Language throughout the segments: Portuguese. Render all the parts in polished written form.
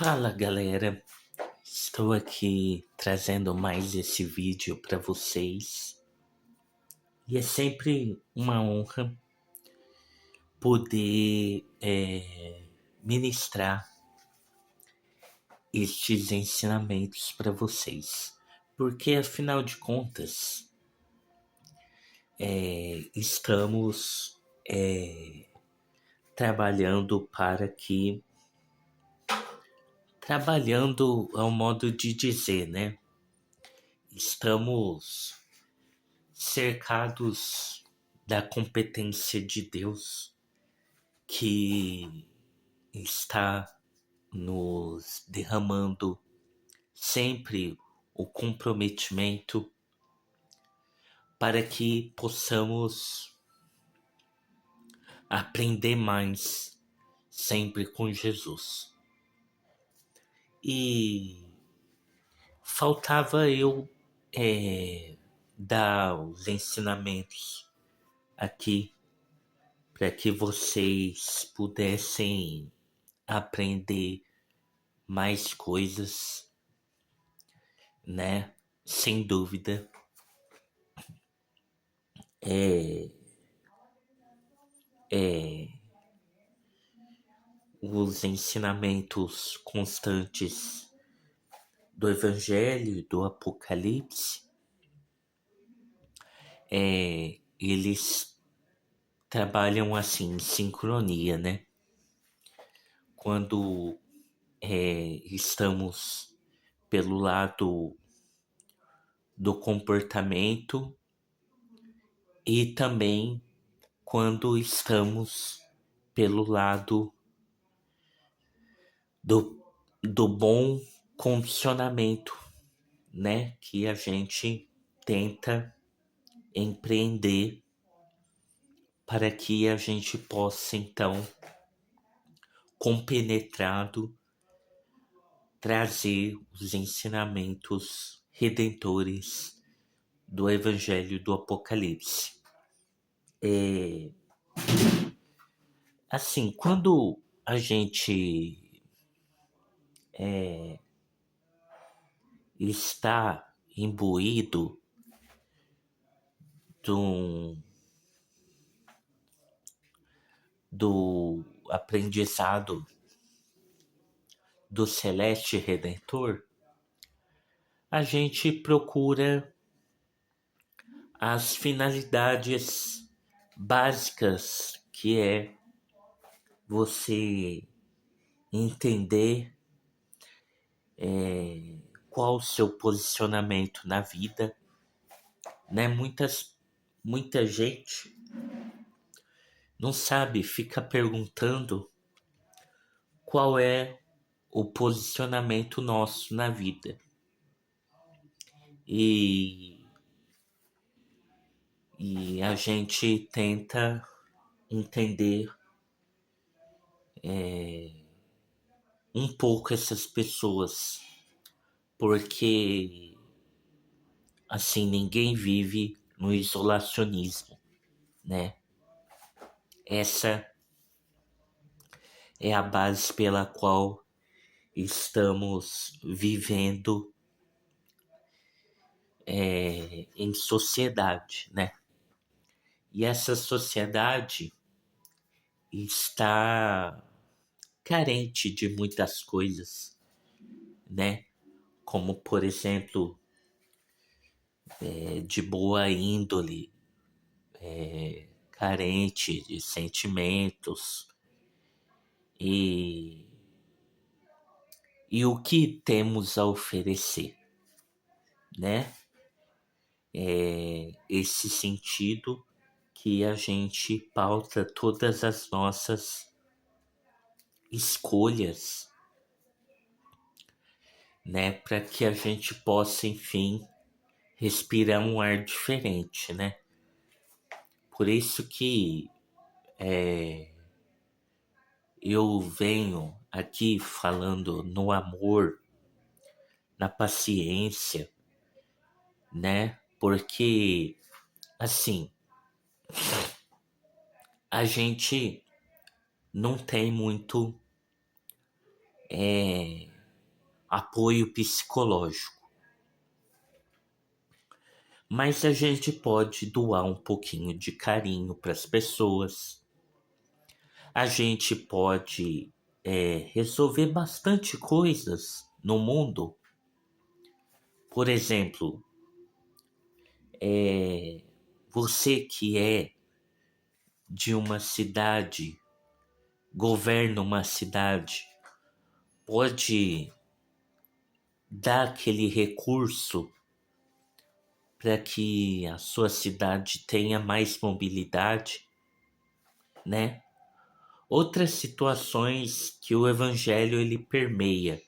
Fala galera, estou aqui trazendo mais esse vídeo para vocês e é sempre uma honra poder ministrar estes ensinamentos para vocês, porque afinal de contas estamos trabalhando para que trabalhando é um modo de dizer, né? Estamos cercados da competência de Deus que está nos derramando sempre o comprometimento para que possamos aprender mais sempre com Jesus. E faltava eu dar os ensinamentos aqui para que vocês pudessem aprender mais coisas, né? Sem dúvida, é, é os ensinamentos constantes do Evangelho e do Apocalipse, eles trabalham assim em sincronia, né? Quando estamos pelo lado do comportamento e também quando estamos pelo lado do, do bom condicionamento, né? Que a gente tenta empreender para que a gente possa então, compenetrado, trazer os ensinamentos redentores do Evangelho do Apocalipse. Assim, quando a gente está imbuído do, do aprendizado do Celeste Redentor, a gente procura as finalidades básicas, que é você entender qual o seu posicionamento na vida, né? Muita gente não sabe, fica perguntando qual é o posicionamento nosso na vida. E, e a gente tenta entender um pouco essas pessoas, porque assim ninguém vive no isolacionismo, né? Essa é a base pela qual estamos vivendo em sociedade, né? E essa sociedade está carente de muitas coisas, né? Como, por exemplo, de boa índole, carente de sentimentos. E, e o que temos a oferecer, né? Esse sentido que a gente pauta todas as nossas escolhas, né? Para que a gente possa, enfim, respirar um ar diferente, né? Por isso que eu venho aqui falando no amor, na paciência, né? Porque, assim, a gente não tem muito apoio psicológico. Mas a gente pode doar um pouquinho de carinho para as pessoas. A gente pode resolver bastante coisas no mundo. Por exemplo, você que é de uma cidade, governa uma cidade, pode dar aquele recurso para que a sua cidade tenha mais mobilidade, né? Outras situações que o evangelho ele permeia,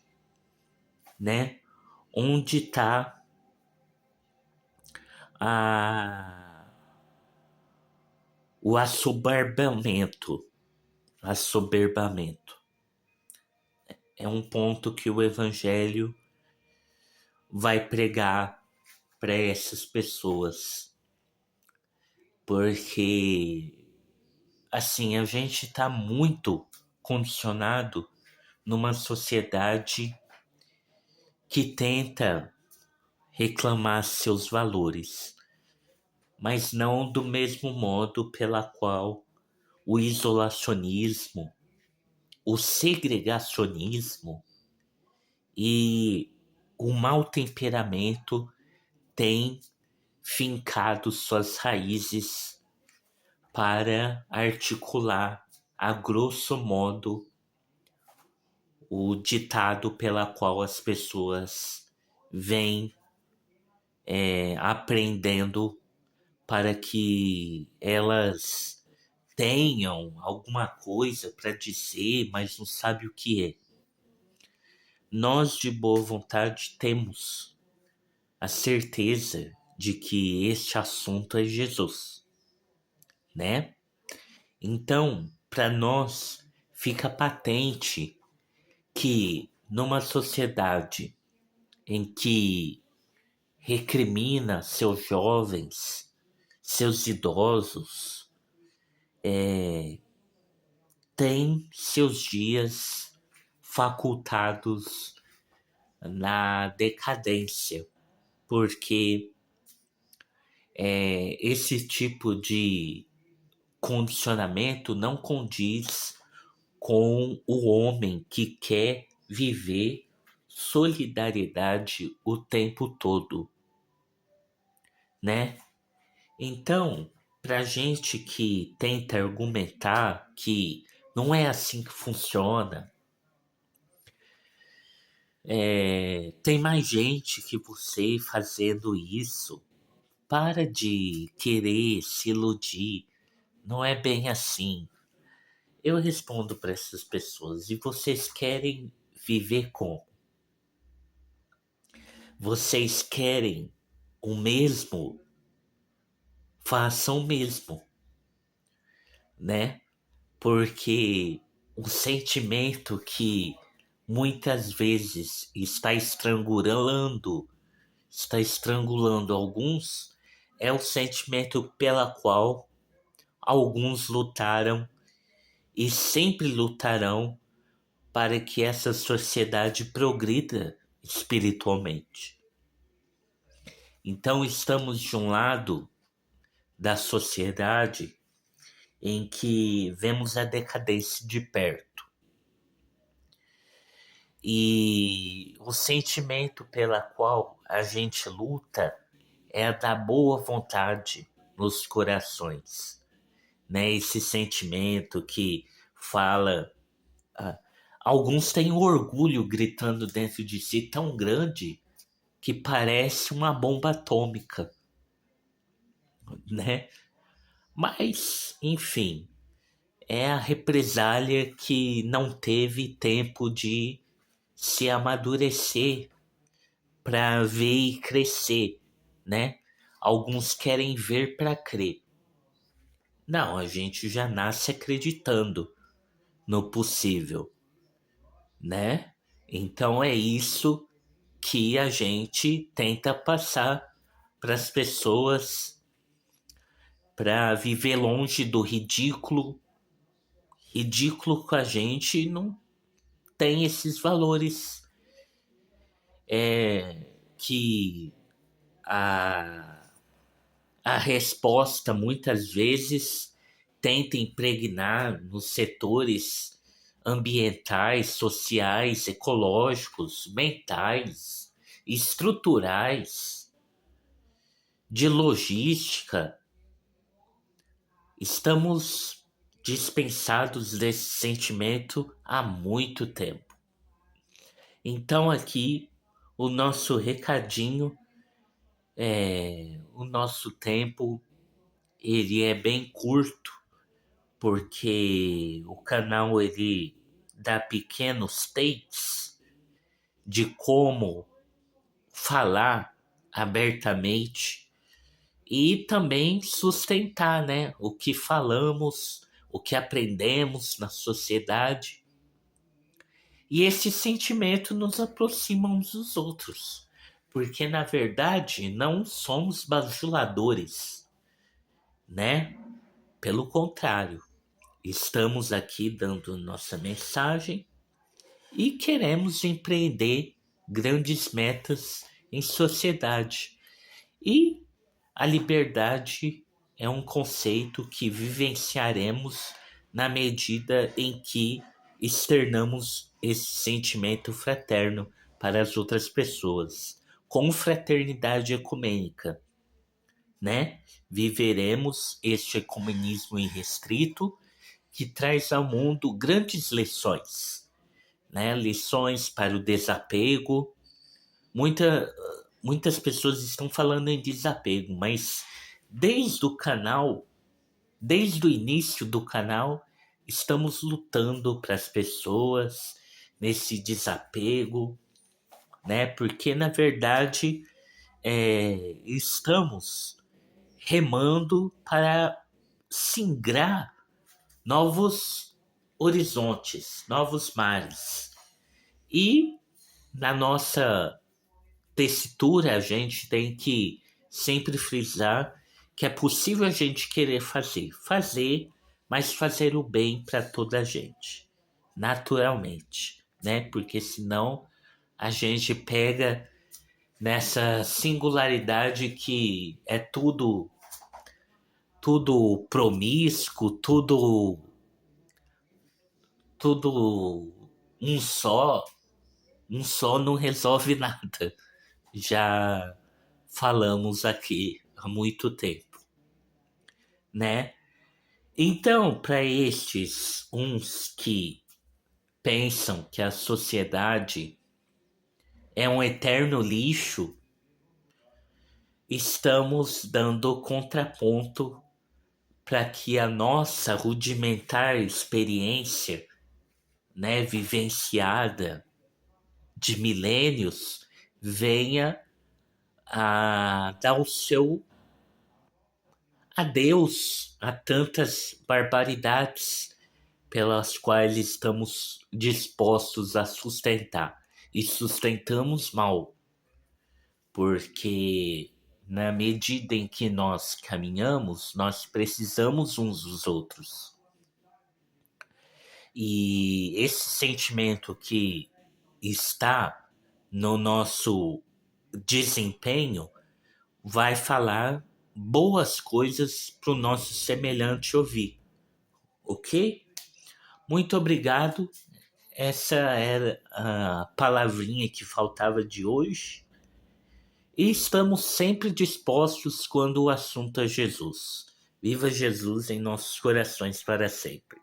né? Onde está o assoberbamento. Assoberbamento é um ponto que o evangelho vai pregar para essas pessoas, porque assim a gente está muito condicionado numa sociedade que tenta reclamar seus valores, mas não do mesmo modo pela qual o isolacionismo, o segregacionismo e o mau temperamento têm fincado suas raízes para articular, a grosso modo, o ditado pela qual as pessoas vêm aprendendo para que elas tenham alguma coisa para dizer, mas não sabe o que é. Nós de boa vontade temos a certeza de que este assunto é Jesus, né? Então, para nós fica patente que numa sociedade em que recrimina seus jovens, seus idosos, tem seus dias facultados na decadência, porque esse tipo de condicionamento não condiz com o homem que quer viver solidariedade o tempo todo, né? Então, pra gente que tenta argumentar que não é assim que funciona, tem mais gente que você fazendo isso. Para de querer se iludir. Não é bem assim. Eu respondo para essas pessoas. E vocês querem viver como? Vocês querem o mesmo? Façam o mesmo, né? Porque o sentimento que muitas vezes está estrangulando alguns, é o sentimento pela qual alguns lutaram e sempre lutarão para que essa sociedade progrida espiritualmente. Então estamos de um lado da sociedade em que vemos a decadência de perto. E o sentimento pela qual a gente luta é a da boa vontade nos corações, né? Esse sentimento que fala. ah, Alguns têm um orgulho gritando dentro de si tão grande que parece uma bomba atômica, né? Mas, enfim, é a represália que não teve tempo de se amadurecer para ver e crescer, né? Alguns querem ver para crer. Não, a gente já nasce acreditando no possível, né? Então é isso que a gente tenta passar para as pessoas para viver longe do ridículo. Ridículo com a gente não tem esses valores que a, a resposta muitas vezes tenta impregnar nos setores ambientais, sociais, ecológicos, mentais, estruturais, de logística. Estamos dispensados desse sentimento há muito tempo. Então aqui o nosso recadinho o nosso tempo ele é bem curto, porque o canal ele dá pequenos takes de como falar abertamente e também sustentar, né, o que falamos, o que aprendemos na sociedade. E esse sentimento nos aproxima uns dos outros, porque na verdade não somos bajuladores, né? Pelo contrário, estamos aqui dando nossa mensagem e queremos empreender grandes metas em sociedade. E a liberdade é um conceito que vivenciaremos na medida em que externamos esse sentimento fraterno para as outras pessoas, com fraternidade ecumênica, né? Viveremos este ecumenismo irrestrito que traz ao mundo grandes lições, né? Lições para o desapego. Muitas pessoas estão falando em desapego, mas desde o canal, desde o início do canal, estamos lutando para as pessoas nesse desapego, né? Porque na verdade estamos remando para singrar novos horizontes, novos mares. E na nossa tessitura, a gente tem que sempre frisar que é possível a gente querer fazer, mas fazer o bem para toda a gente, naturalmente, né? Porque senão a gente pega nessa singularidade que é tudo promíscuo, tudo um um só não resolve nada. Já falamos aqui há muito tempo, né? Então, para estes uns que pensam que a sociedade é um eterno lixo, estamos dando contraponto para que a nossa rudimentar experiência, né, vivenciada de milênios, venha a dar o seu adeus a tantas barbaridades pelas quais estamos dispostos a sustentar. E sustentamos mal, porque na medida em que nós caminhamos, nós precisamos uns dos outros. E esse sentimento que está no nosso desempenho vai falar boas coisas para o nosso semelhante ouvir, ok? Muito obrigado. Essa era a palavrinha que faltava de hoje. E estamos sempre dispostos quando o assunto é Jesus. Viva Jesus em nossos corações para sempre.